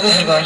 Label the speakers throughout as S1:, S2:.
S1: साधु सरकार।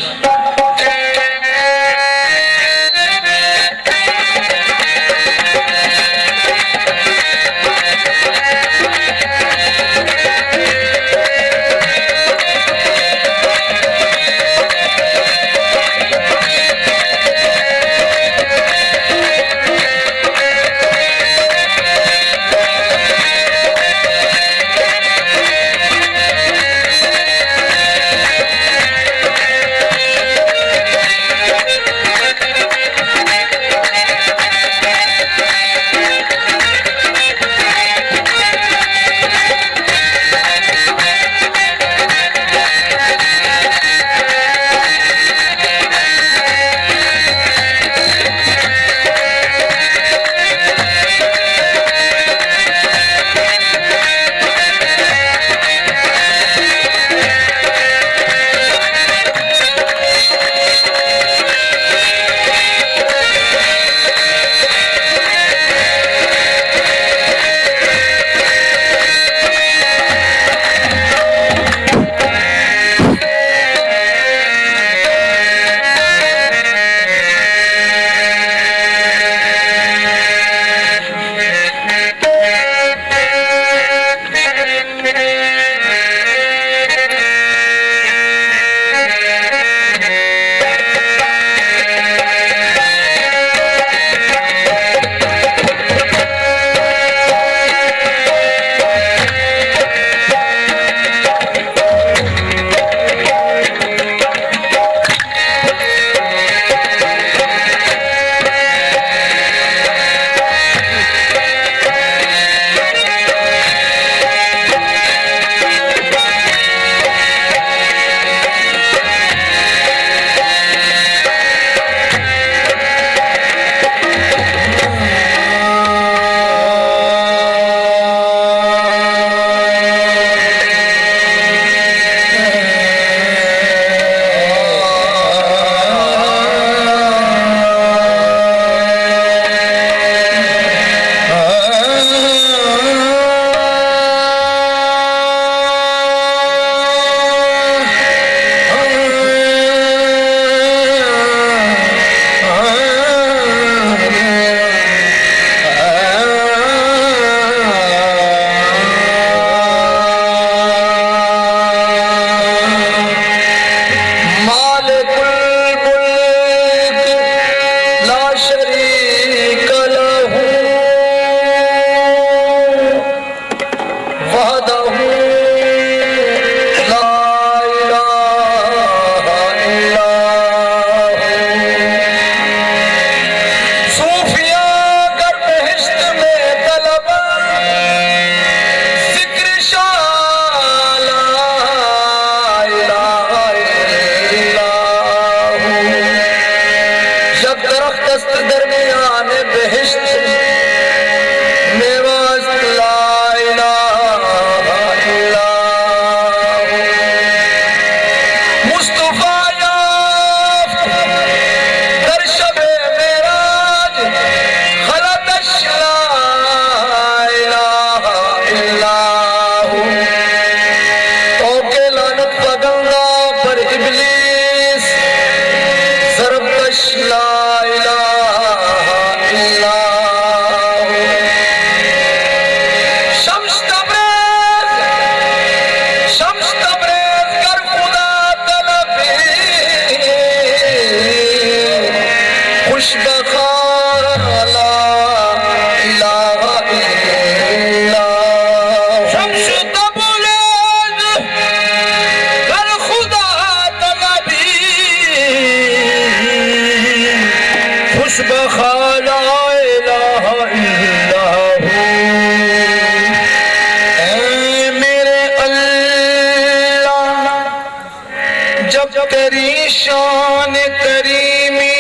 S2: तेरी शान करीमी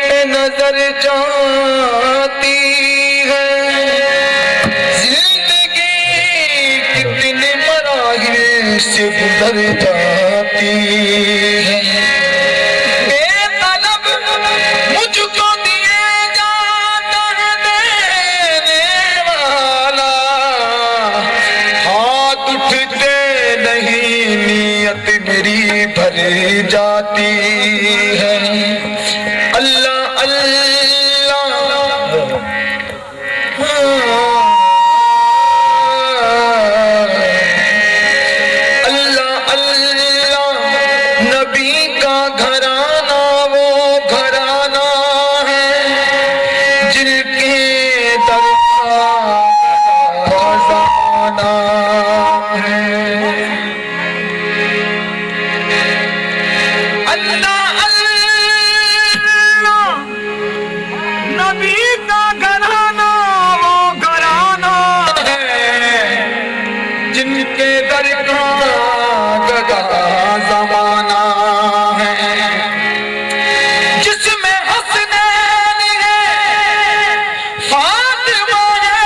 S2: पे नजर जाती है, जिंदगी कितने मराहिल से गुजर जाती है। बेतलब मुझको दिए जाता है देने वाला, हाथ उठते नहीं नियत मेरी भरी जाती है। अल्लाह अल्लाह अल्लाह अल्लाह, नबी का घराना वो घराना है जिनके दर का ज़माना है। जिनके दर का ज़माना है, जिसमें हसनैन है फातिमा है,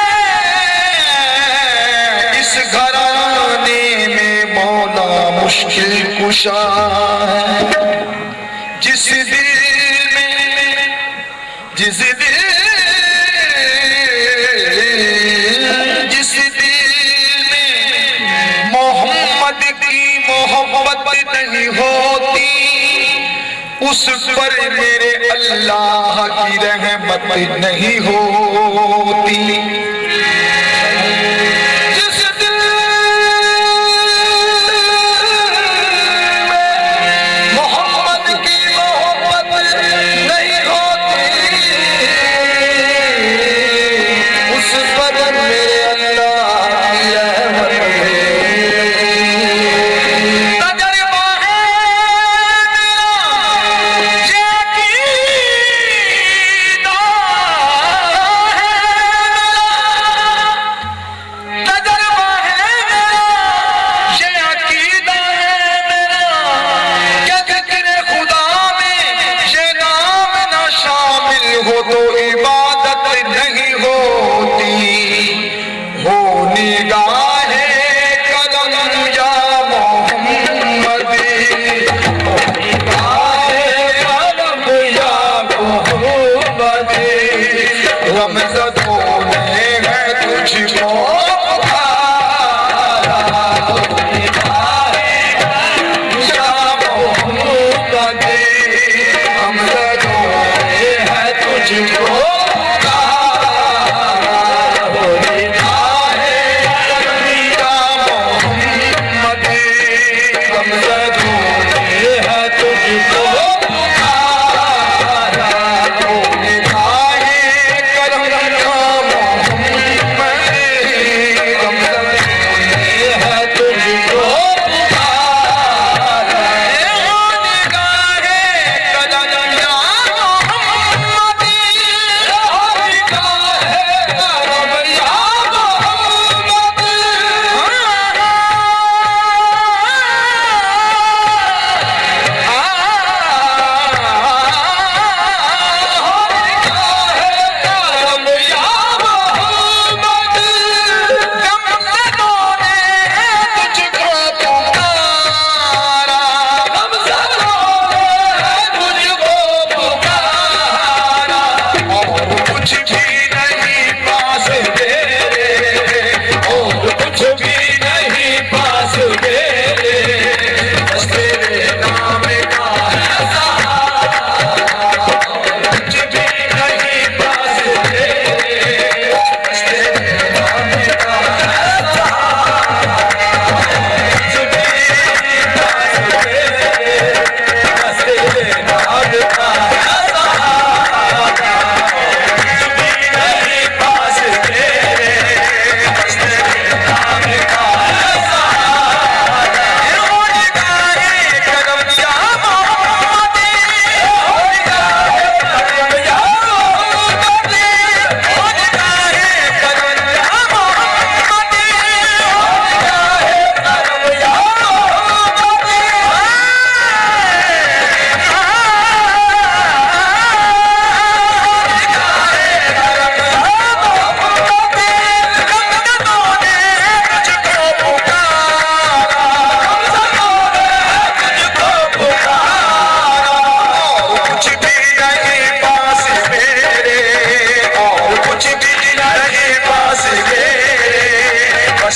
S2: इस घराने में मौला मुश्किल कुशा है। जिस दिल जिस दिल में मोहम्मद की मोहब्बत नहीं होती, उस पर मेरे अल्लाह की रहमत नहीं होती। जिस दिल में मोहम्मद की मोहब्बत नहीं होती, उस पर मेरे अल्लाह की रहमत तजर्बा है मेरा, ये अकीदा है मेरा, तजर्बा है मेरा, ये अकीदा है मेरा, क्या ज़िक्र खुदा में ये नाम ना शामिल हो तो इबादत नहीं होती। हो निगाहे करम या मोहम्मद, हो निगाहे करम या मोहम्मद, रमज़दों ने है तुझको पुकारा, हो निगाहे करम या मोहम्मद, रमज़दों ने है तुझको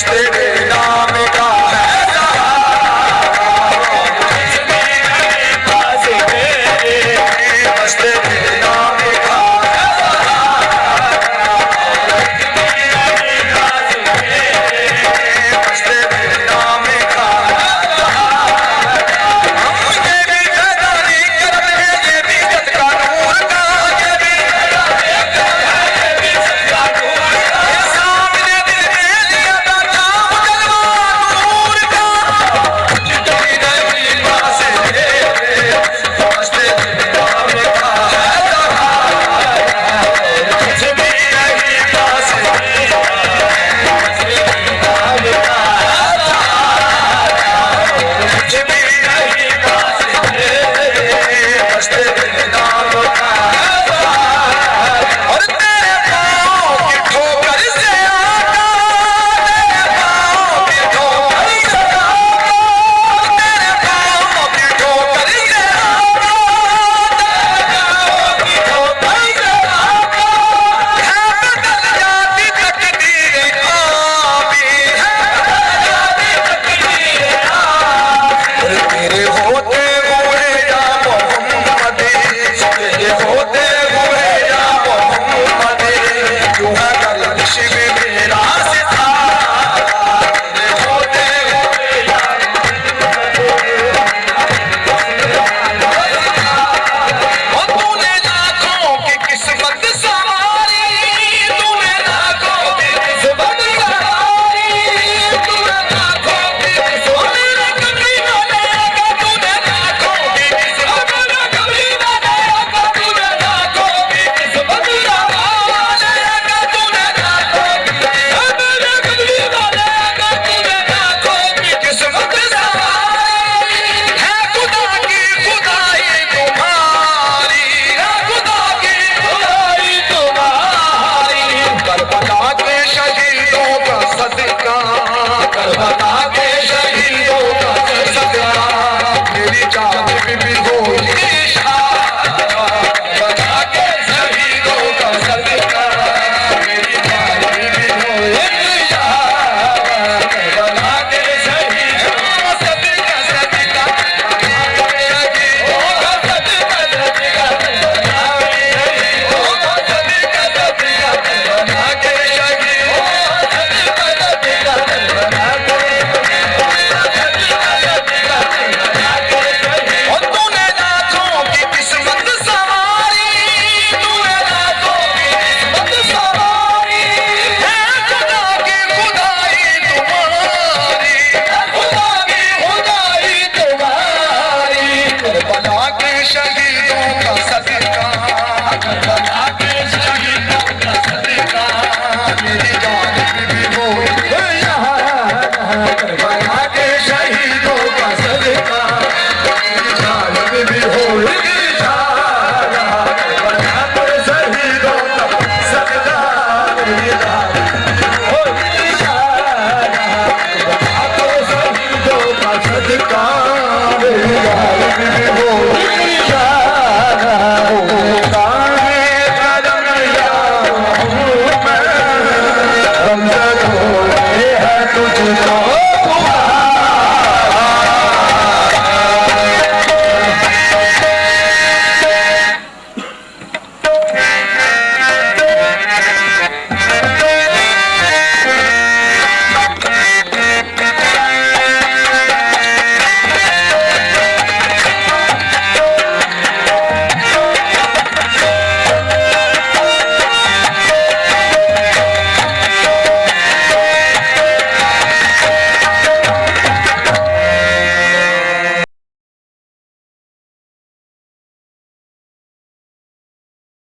S2: Stay there.